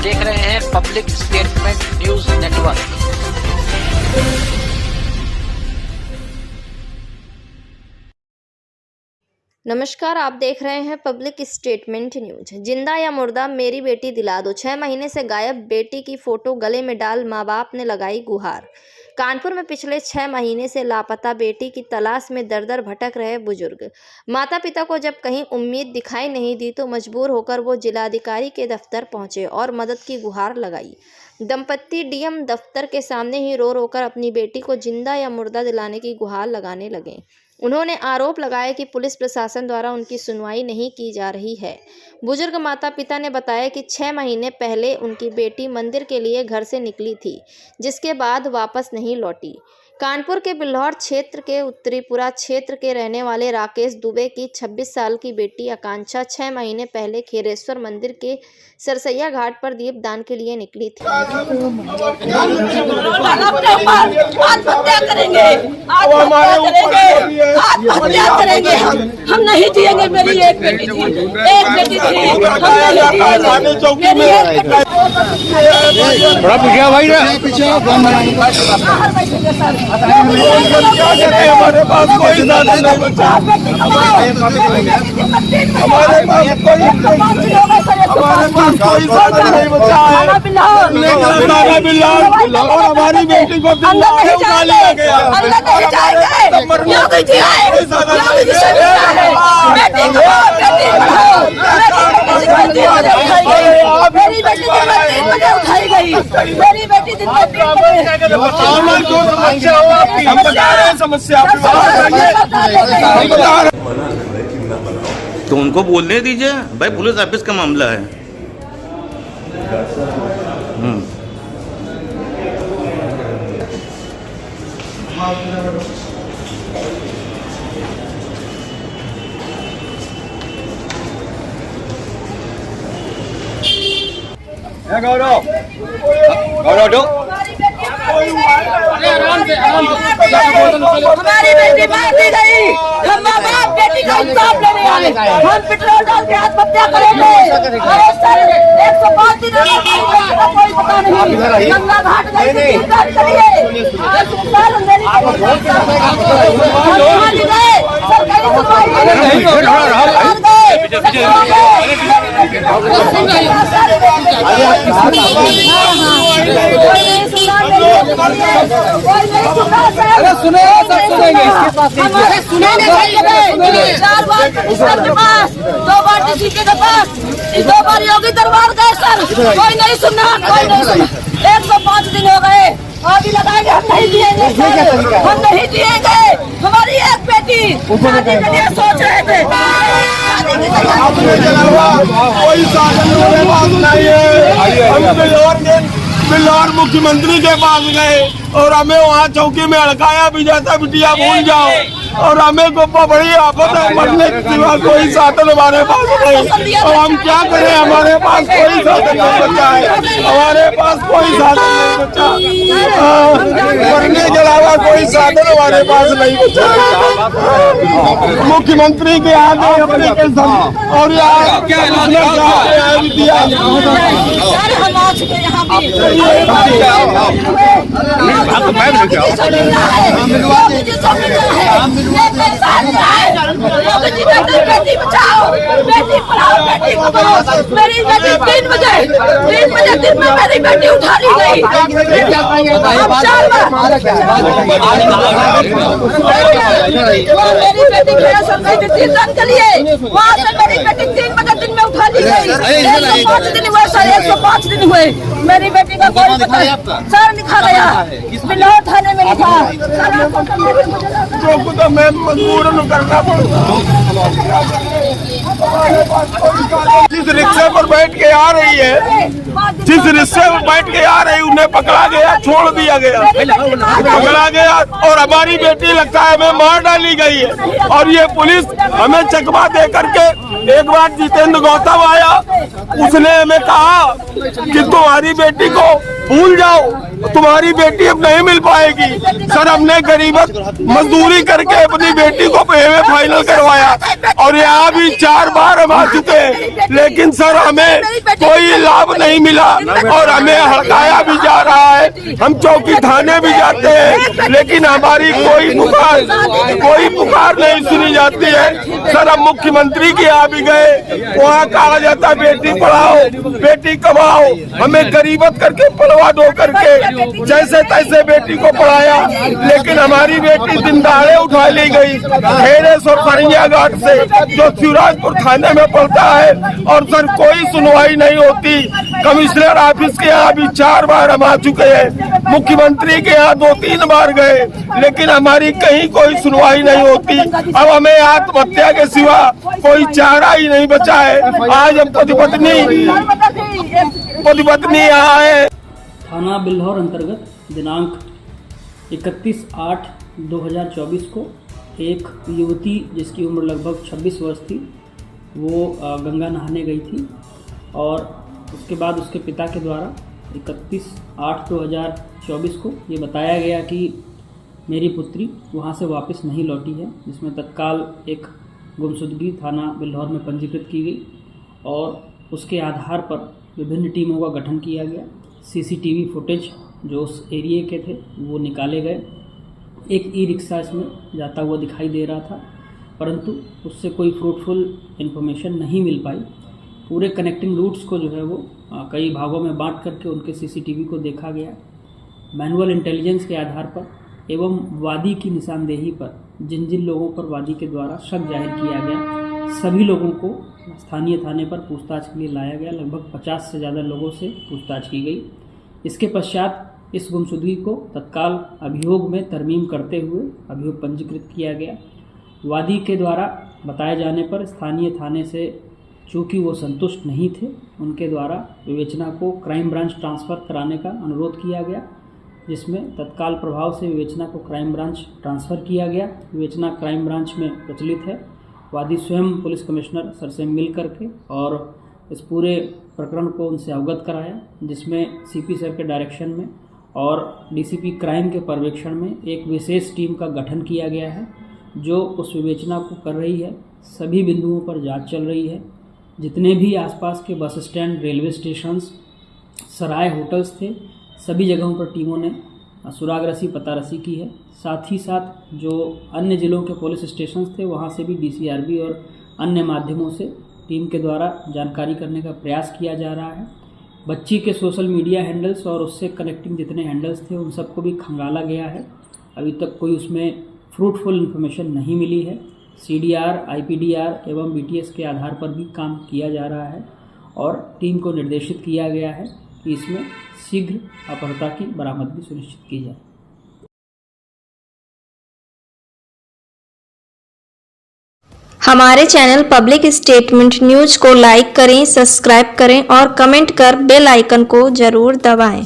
देख रहे हैं पब्लिक स्टेटमेंट न्यूज नेटवर्क। नमस्कार, आप देख रहे हैं पब्लिक स्टेटमेंट न्यूज। जिंदा या मुर्दा मेरी बेटी दिला दो। 6 महीने से गायब बेटी की फोटो गले में डाल मां बाप ने लगाई गुहार। कानपुर में पिछले 6 महीने से लापता बेटी की तलाश में दर-दर भटक रहे बुजुर्ग। माता पिता को जब कहीं उम्मीद दिखाई नहीं दी तो मजबूर होकर वो जिलाधिकारी के दफ्तर पहुंचे और मदद की गुहार लगाई। दंपत्ति डीएम दफ्तर के सामने ही रो रो कर अपनी बेटी को जिंदा या मुर्दा दिलाने की गुहार लगाने लगे। उन्होंने आरोप लगाया कि पुलिस प्रशासन द्वारा उनकी सुनवाई नहीं की जा रही है। बुजुर्ग माता पिता ने बताया कि 6 महीने पहले उनकी बेटी मंदिर के लिए घर से निकली थी, जिसके बाद वापस नहीं लौटी। कानपुर के बिल्हौर क्षेत्र के उत्तरीपुरा क्षेत्र के रहने वाले राकेश दुबे की 26 साल की बेटी आकांक्षा 6 महीने पहले खेरेश्वर मंदिर के सरसैया घाट पर दीपदान के लिए निकली थी। हम नहीं जिएंगे। मेरी एक बेटी थी, बड़ा पिछड़ा भाई हमारे पास कोई साधन नहीं बचा। हमारे पास कोई साधन नहीं बचा है। और हमारी बेटी को उठा लिया गया। मेरी बेटी उठाई गई। मेरी बेटी समस्या तो उनको बोलने दीजिए भाई, पुलिस ऑफिस का मामला है। गौरव दो हमारी बेटी मार दी गई। हम माँ बाप बेटी का इंसाफ लेने आए। हम पेट्रोल डाल के आत्महत्या करेंगे। 105 दिन का कोई पता नहीं। गंगा घाट करिए। अरे सुने, सब सुनेंगे। 4 बार कमिश्नर के पास, 2 बार डीसी के पास, 2 बार योगी दरबार गए सर, कोई नहीं सुनना, कोई नहीं सुनना। 105 दिन हो गए, आगे लगाएंगे। हम नहीं जिएंगे सर, हम नहीं जिएंगे। हमारी एक बेटी शादी के लिए सोच रहे थे। कोई साधन मेरे पास नहीं है। हम बिल्हौर मुख्यमंत्री के पास गए और हमें वहाँ चौकी में अड़काया भी जाता, बिटिया भूल जाओ। और हमें को बड़ी आफत है, मरने के सिवा कोई साधन हमारे पास नहीं। और हम क्या करें, हमारे पास कोई साधन नहीं बचा है। हमारे पास कोई साधन नहीं बचा, मरने के अलावा कोई साधन हमारे पास नहीं बचा। मुख्यमंत्री के आगे एप्लीकेशन और बेटी बचाओ, बेटी पढ़ाओ, बेटी को बचाओ। मेरी बेटी 3 बजे दिन में मेरी बेटी उठा ली गई। 4 बार मेरी बेटी तीर्थन के लिए वहाँ से मेरी बेटी 3 बजे दिन में उठा ली गई। 105 दिन हुए सर, 105 दिन हुए। मेरी बेटी का कोई पता सर लिखा गया, बिल्हौर थाने में लिखा। जो कुछ हमें मजबूर करना पड़ता। जिस रिक्शे पर बैठ के आ रही है, उन्हें पकड़ा गया, छोड़ दिया गया, पकड़ा गया और हमारी बेटी लगता है हमें मार डाली गई है। और ये पुलिस हमें चकमा दे करके, एक बार जितेंद्र गौतम आया, उसने हमें कहा कि तुम्हारी बेटी को भूल जाओ तुम्हारी बेटी अब नहीं मिल पाएगी। सर हमने गरीबत मजदूरी करके अपनी बेटी को एमए फाइनल करवाया और यहाँ भी 4 बार हम आ चुके हैं, लेकिन सर हमें कोई लाभ नहीं मिला और हमें हड़काया भी जा रहा है। हम चौकी थाने भी जाते हैं लेकिन हमारी कोई पुकार नहीं सुनी जाती है। सर हम मुख्यमंत्री के यहाँ भी गए, वहाँ कहा जाता बेटी पढ़ाओ बेटी कमाओ, हमें गरीबत करके पलवा दो करके जैसे तैसे बेटी को पढ़ाया, लेकिन हमारी बेटी दिन दहाड़े उठा ली गई खेरेस और फरिया घाट से जो शिवराजपुर थाने में पड़ता है और सर कोई सुनवाई नहीं होती। कमिश्नर ऑफिस के यहाँ भी 4 बार हम आ चुके हैं, मुख्यमंत्री के यहाँ 2-3 बार गए, लेकिन हमारी कहीं कोई सुनवाई नहीं होती। अब हमें आत्महत्या के सिवा कोई चारा ही नहीं बचा है। आज हम पति-पत्नी यहाँ है। थाना बिल्हौर अंतर्गत दिनांक 31/8/2024 को एक युवती जिसकी उम्र लगभग 26 वर्ष थी वो गंगा नहाने गई थी और उसके बाद उसके पिता के द्वारा 31/8/2024 को ये बताया गया कि मेरी पुत्री वहाँ से वापस नहीं लौटी है, जिसमें तत्काल एक गुमशुदगी थाना बिल्हौर में पंजीकृत की गई और उसके आधार पर विभिन्न टीमों का गठन किया गया। सीसीटीवी फुटेज जो उस एरिए के थे वो निकाले गए। एक ई रिक्शा इसमें जाता हुआ दिखाई दे रहा था, परंतु उससे कोई फ्रूटफुल इन्फॉर्मेशन नहीं मिल पाई। पूरे कनेक्टिंग रूट्स को जो है वो कई भागों में बांट करके उनके सीसीटीवी को देखा गया। मैनुअल इंटेलिजेंस के आधार पर एवं वादी की निशानदेही पर जिन जिन लोगों पर वादी के द्वारा शक जाहिर किया गया सभी लोगों को स्थानीय थाने पर पूछताछ के लिए लाया गया। लगभग 50 से ज़्यादा लोगों से पूछताछ की गई। इसके पश्चात इस गुमशुदगी को तत्काल अभियोग में तरमीम करते हुए अभियोग पंजीकृत किया गया। वादी के द्वारा बताए जाने पर स्थानीय थाने से चूँकि वो संतुष्ट नहीं थे, उनके द्वारा विवेचना को क्राइम ब्रांच ट्रांसफ़र कराने का अनुरोध किया गया, जिसमें तत्काल प्रभाव से विवेचना को क्राइम ब्रांच ट्रांसफ़र किया गया। विवेचना क्राइम ब्रांच में प्रचलित है। वादी स्वयं पुलिस कमिश्नर सर से मिल करके और इस पूरे प्रकरण को उनसे अवगत कराया, जिसमें सीपी सर के डायरेक्शन में और डीसीपी क्राइम के पर्यवेक्षण में एक विशेष टीम का गठन किया गया है जो उस विवेचना को कर रही है। सभी बिंदुओं पर जांच चल रही है। जितने भी आसपास के बस स्टैंड, रेलवे स्टेशंस, सराय, होटल्स थे, सभी जगहों पर टीमों ने सुरागरसी पतारसी की है। साथ ही साथ जो अन्य ज़िलों के पुलिस स्टेशंस थे वहाँ से भी डीसीआरबी और अन्य माध्यमों से टीम के द्वारा जानकारी करने का प्रयास किया जा रहा है। बच्ची के सोशल मीडिया हैंडल्स और उससे कनेक्टिंग जितने हैंडल्स थे उन सबको भी खंगाला गया है। अभी तक कोई उसमें फ्रूटफुल इन्फॉर्मेशन नहीं मिली है। CDR, IPDR एवं BTS के आधार पर भी काम किया जा रहा है और टीम को निर्देशित किया गया है कि इसमें शीघ्र अपहृता की बरामदगी सुनिश्चित की जाए। हमारे चैनल पब्लिक स्टेटमेंट न्यूज़ को लाइक करें, सब्सक्राइब करें और कमेंट कर बेल आइकन को ज़रूर दबाएं।